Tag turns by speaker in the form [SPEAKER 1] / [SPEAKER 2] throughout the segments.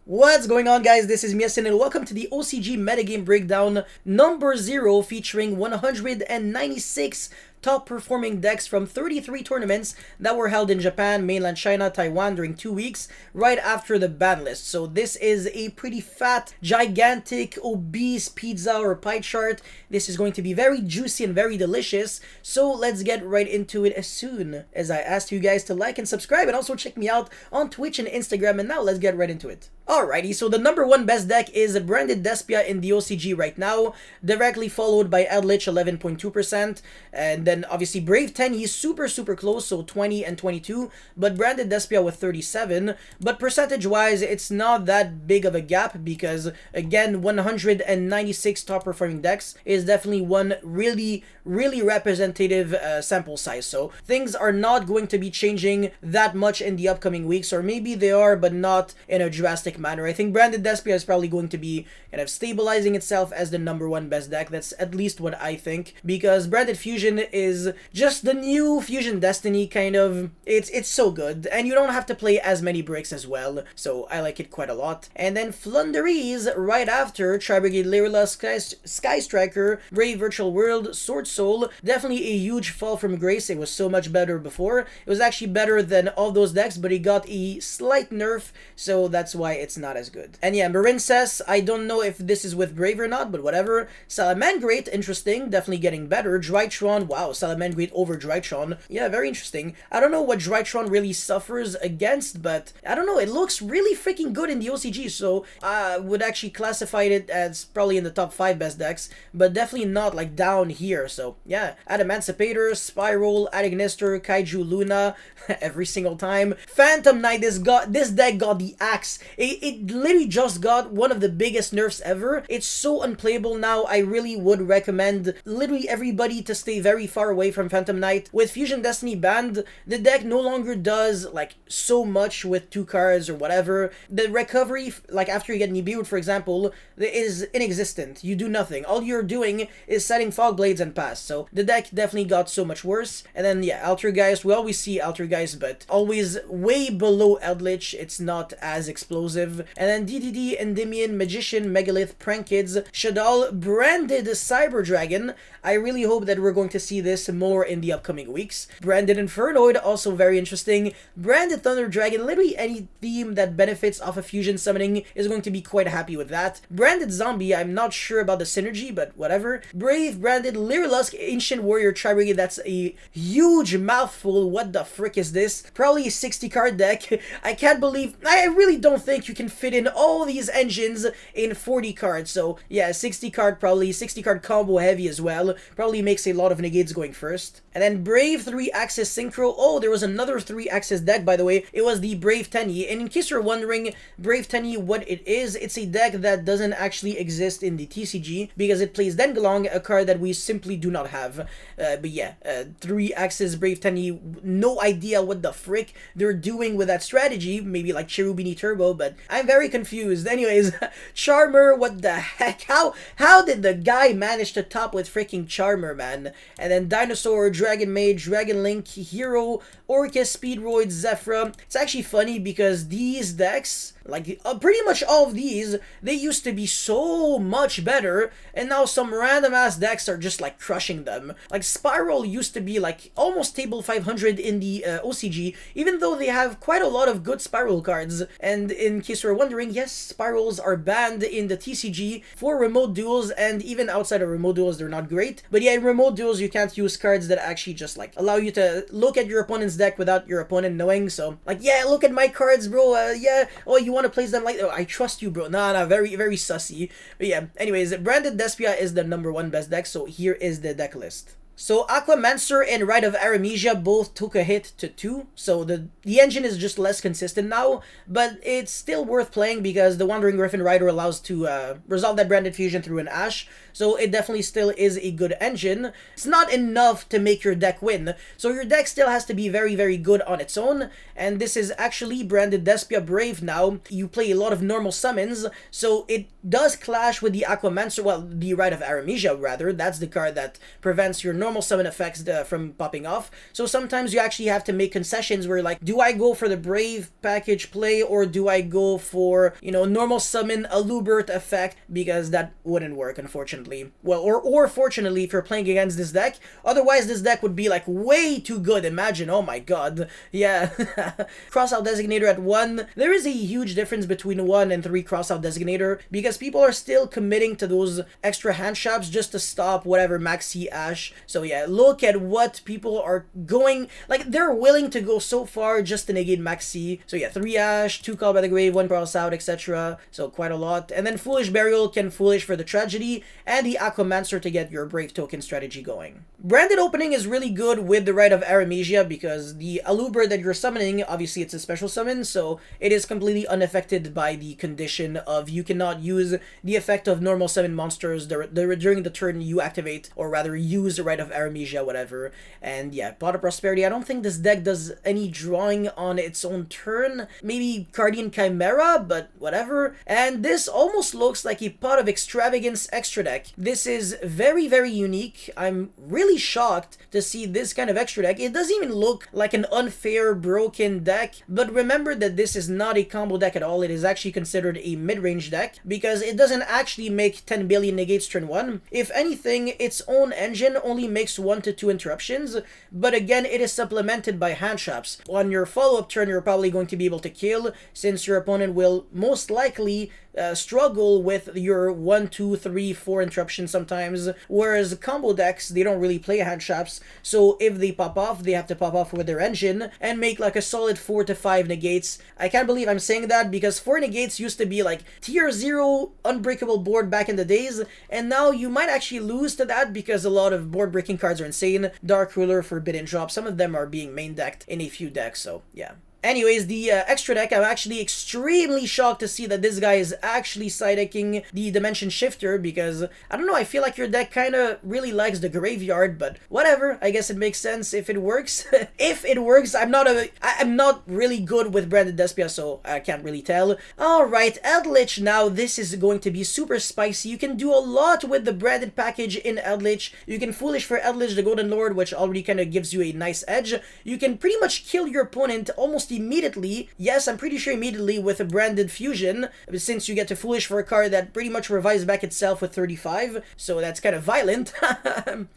[SPEAKER 1] What's going on, guys? This is Miasin and welcome to the OCG Metagame Breakdown number 0 featuring 196 top performing decks from 33 tournaments that were held in Japan, mainland China, Taiwan during 2 weeks right after the ban list. So this is a pretty fat, gigantic, obese pizza or pie chart. This is going to be very juicy and very delicious. So let's get right into it as soon as I asked you guys to like and subscribe and also check me out on Twitch and Instagram. And now let's get right into it. Alrighty, so the number 1 best deck is Branded Despia in the OCG right now, directly followed by Eldritch 11.2%, and then obviously Brave 10, he's super close, so 20 and 22, but Branded Despia with 37, but percentage-wise, it's not that big of a gap, because, again, 196 top-performing decks is definitely one really representative sample size, so things are not going to be changing that much in the upcoming weeks, or maybe they are, but not in a drastic manner. I think Branded Despia is probably going to be kind of stabilizing itself as the number 1 best deck. That's at least what I think, because Branded Fusion is just the new Fusion Destiny kind of. It's so good, and you don't have to play as many bricks as well, so I like it quite a lot. And then Flunderies right after Tri-Brigade Lyrilla, Sky Striker, Brave Virtual World, Sword Soul. Definitely a huge fall from grace. It was so much better before. It was actually better than all those decks, but it got a slight nerf, so that's why it's not as good. And yeah, Marincess, I don't know if this is with Brave or not, but whatever. Salamangreat, interesting, definitely getting better. Drytron, wow, Salamangreat over Drytron. Yeah, very interesting. I don't know what Drytron really suffers against, but I don't know, it looks really freaking good in the OCG, so I would actually classify it as probably in the top 5 best decks, but definitely not like down here, so yeah. Adamancipator, Spiral, Adignister, Kaiju Luna, every single time. Phantom Knight, this deck got the axe. It literally just got one of the biggest nerfs ever. It's so unplayable now. I really would recommend literally everybody to stay very far away from Phantom Knight. With Fusion Destiny banned, the deck no longer does like so much with 2 cards or whatever. The recovery, like after you get Nibiru, for example, is inexistent. You do nothing. All you're doing is setting Fog Blades and pass. So the deck definitely got so much worse. And then yeah, Altergeist, we always see Altergeist, but always way below Eldritch. It's not as explosive. And then DDD, Endymion, Magician, Megalith, Prank Kids, Shadal, Branded Cyber Dragon. I really hope that we're going to see this more in the upcoming weeks. Branded Infernoid, also very interesting. Branded Thunder Dragon, literally any theme that benefits off of fusion summoning is going to be quite happy with that. Branded Zombie, I'm not sure about the synergy, but whatever. Brave, Branded Lyrilusk, Ancient Warrior, Tri-Brigade, that's a huge mouthful. What the frick is this? Probably a 60 card deck. I can't believe, I really don't think you can fit in all these engines in 40 cards, so yeah, 60 card probably, 60 card combo heavy as well, probably makes a lot of negates going first. And then Brave 3-axis Synchro, oh, there was another 3-axis deck, by the way, it was the Brave Tenyi, and in case you're wondering, Brave Tenyi, what it is, it's a deck that doesn't actually exist in the TCG, because it plays Dengalong, a card that we simply do not have, but yeah, 3-axis Brave Tenyi, no idea what the frick they're doing with that strategy, maybe like Cherubini Turbo, but I'm very confused. Anyways, Charmer, what the heck? How did the guy manage to top with freaking Charmer, man? And then Dinosaur, Dragon Mage, Dragon Link, Hero, Orcus, Speedroid, Zephyra. It's actually funny because these decks, like pretty much all of these, they used to be so much better, and now some random ass decks are just like crushing them. Like Spiral used to be like almost table 500 in the OCG, even though they have quite a lot of good Spiral cards. And in case you're wondering, yes, Spirals are banned in the TCG for remote duels, and even outside of remote duels they're not great. But yeah, in remote duels you can't use cards that actually just like allow you to look at your opponent's deck without your opponent knowing. So like, yeah, look at my cards, bro. Yeah, oh, you want to place them like, oh, I trust you, bro. Nah, very sussy. But yeah, anyways, Branded Despia is the number 1 best deck, so here is the deck list. So Aquamancer and Rite of Aramesia both took a hit to 2, so the engine is just less consistent now, but it's still worth playing because the Wandering Griffin Rider allows to resolve that Branded Fusion through an Ash, so it definitely still is a good engine. It's not enough to make your deck win, so your deck still has to be very good on its own, and this is actually Branded Despia Brave now. You play a lot of normal summons, so it does clash with the Aquamancer, well, the Rite of Aramesia rather, that's the card that prevents your normal summon effects from popping off. So sometimes you actually have to make concessions where, like, do I go for the Brave package play, or do I go for, you know, normal summon a Lubert effect, because that wouldn't work, unfortunately. Well, or fortunately, if you're playing against this deck. Otherwise, this deck would be, like, way too good. Imagine, oh my god. Yeah. Crossout Designator at 1. There is a huge difference between 1 and 3 Crossout Designator, because people are still committing to those extra hand traps just to stop whatever Maxi Ash. So yeah, look at what people are going, like, they're willing to go so far just to negate Maxi. So yeah, 3 Ash, 2 Call by the Grave, 1 Cross Out, etc. So quite a lot. And then Foolish Burial can Foolish for the Tragedy, and the Aquamancer to get your Brave token strategy going. Branded Opening is really good with the Rite of Aramesia, because the Aluber that you're summoning, obviously it's a special summon, so it is completely unaffected by the condition of you cannot use the effect of normal summon monsters during the turn you activate, or rather use the Rite of Aramesia, whatever. And yeah, Pot of Prosperity, I don't think this deck does any drawing on its own turn. Maybe Guardian Chimera, but whatever. And this almost looks like a Pot of Extravagance extra deck. This is very, very unique. I'm really shocked to see this kind of extra deck. It doesn't even look like an unfair, broken deck, but remember that this is not a combo deck at all. It is actually considered a mid-range deck, because it doesn't actually make 10 billion negates turn 1. If anything, its own engine only makes 1 to 2 interruptions, but again, it is supplemented by hand traps. On your follow-up turn, you're probably going to be able to kill, since your opponent will most likely struggle with your 1, 2, 3, 4 interruptions sometimes, whereas combo decks, they don't really play hand traps, so if they pop off, they have to pop off with their engine and make like a solid 4 to 5 negates. I can't believe I'm saying that, because 4 negates used to be like tier 0 unbreakable board back in the days, and now you might actually lose to that, because a lot of board breaking cards are insane. Dark Ruler, Forbidden Drop, some of them are being main decked in a few decks, so yeah. Anyways, the extra deck, I'm actually extremely shocked to see that this guy is actually side-decking the Dimension Shifter, because, I don't know, I feel like your deck kind of really likes the graveyard, but whatever, I guess it makes sense if it works. If it works, I'm not really good with Branded Despia, so I can't really tell. Alright, Eldritch now, this is going to be super spicy. You can do a lot with the Branded package in Eldritch. You can Foolish for Eldritch the Golden Lord, which already kind of gives you a nice edge. You can pretty much kill your opponent almost immediately. Yes, I'm pretty sure immediately with a Branded Fusion, since you get to Foolish for a card that pretty much revives back itself with 35, so that's kind of violent.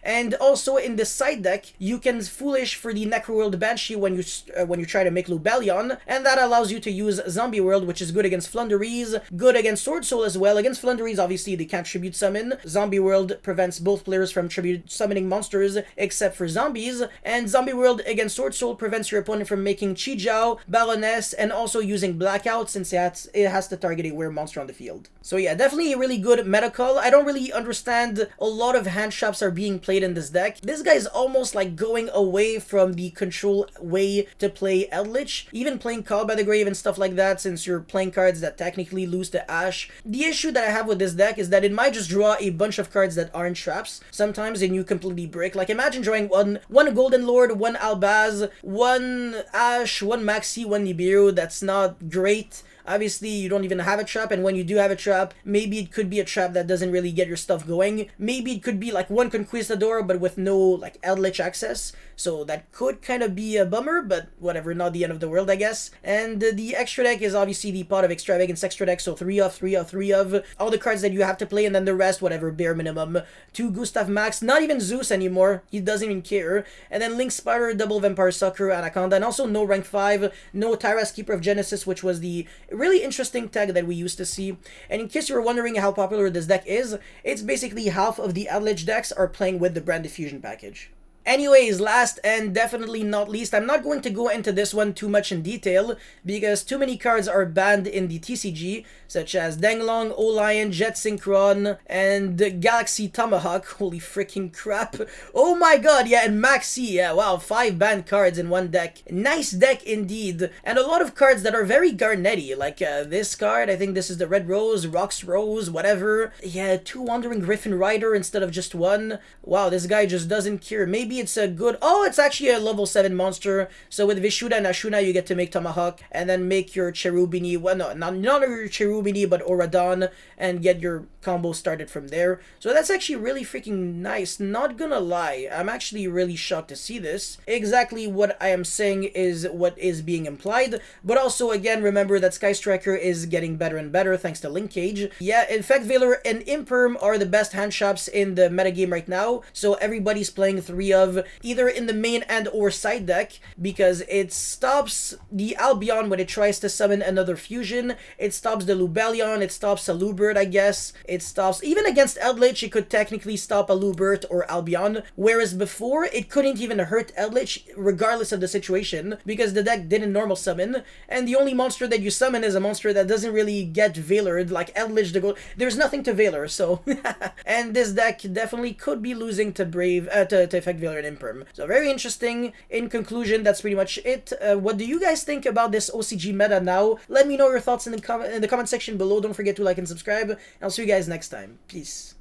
[SPEAKER 1] And also in the side deck, you can Foolish for the Necroworld Banshee when you try to make Lubellion, and that allows you to use Zombie World, which is good against Flunderies, good against Sword Soul as well. Against Flunderies, obviously, they can't Tribute Summon. Zombie World prevents both players from Tribute Summoning monsters, except for zombies, and Zombie World against Sword Soul prevents your opponent from making Chi-Jiao, Baroness, and also using Blackout, since it has to target a weird monster on the field. So yeah, definitely a really good meta call. I don't really understand a lot of hand traps are being played in this deck. This guy is almost like going away from the control way to play Eldritch, even playing Call by the Grave and stuff like that, since you're playing cards that technically lose to Ash. The issue that I have with this deck is that it might just draw a bunch of cards that aren't traps sometimes, and you completely break. Like, imagine drawing one Golden Lord, one Albaz, one Ash, one Maxi, one Nibiru. That's not great. Obviously, you don't even have a trap, and when you do have a trap, maybe it could be a trap that doesn't really get your stuff going. Maybe it could be like one Conquistador, but with no like Eldritch access, so that could kind of be a bummer, but whatever, not the end of the world, I guess. And the extra deck is obviously the Pot of Extravagance extra deck, so 3 of, 3 of, 3 of, all the cards that you have to play, and then the rest, whatever, bare minimum. 2 Gustav Max, not even Zeus anymore, he doesn't even care. And then Link Spider, double Vampire Sucker, Anaconda, and also no rank 5, no Tyra's Keeper of Genesis, which was the really interesting tag that we used to see. And in case you were wondering how popular this deck is, it's basically half of the Eldritch decks are playing with the Branded Fusion package. Anyways, last and definitely not least, I'm not going to go into this one too much in detail, because too many cards are banned in the TCG, such as Danglong, O-Lion, Jet Synchron, and Galaxy Tomahawk. Holy freaking crap. Oh my god, yeah, and Maxi, yeah, wow, 5 banned cards in one deck. Nice deck indeed. And a lot of cards that are very Garnetty, like this card, I think this is the Red Rose, Rox Rose, whatever. Yeah, 2 Wandering Griffin Rider instead of just 1. Wow, this guy just doesn't care. Maybe maybe it's a good... Oh, it's actually a level 7 monster. So with Vishuda and Ashuna, you get to make Tomahawk and then make your Cherubini. Well, no, not your Cherubini, but Oradon, and get your combo started from there. So that's actually really freaking nice. Not gonna lie, I'm actually really shocked to see this. Exactly what I am saying is what is being implied. But also, again, remember that Sky Striker is getting better and better thanks to Link Cage. Yeah, Infect Veiler and Imperm are the best hand shops in the metagame right now. So everybody's playing 3 of either in the main and or side deck because it stops the Albion when it tries to summon another fusion. It stops the Lubellion. It stops a Lubert, I guess. It stops... Even against Eldritch, it could technically stop a Lubert or Albion. Whereas before, it couldn't even hurt Eldritch regardless of the situation because the deck didn't normal summon. And the only monster that you summon is a monster that doesn't really get Veilered, like Eldritch. There's nothing to Veiler, so... And this deck definitely could be losing to Brave, to Effect Veiler and Imperm. So very interesting. In conclusion, that's pretty much it. What do you guys think about this OCG meta now? Let me know your thoughts in the comment section below. Don't forget to like and subscribe. I'll see you guys next time. Peace.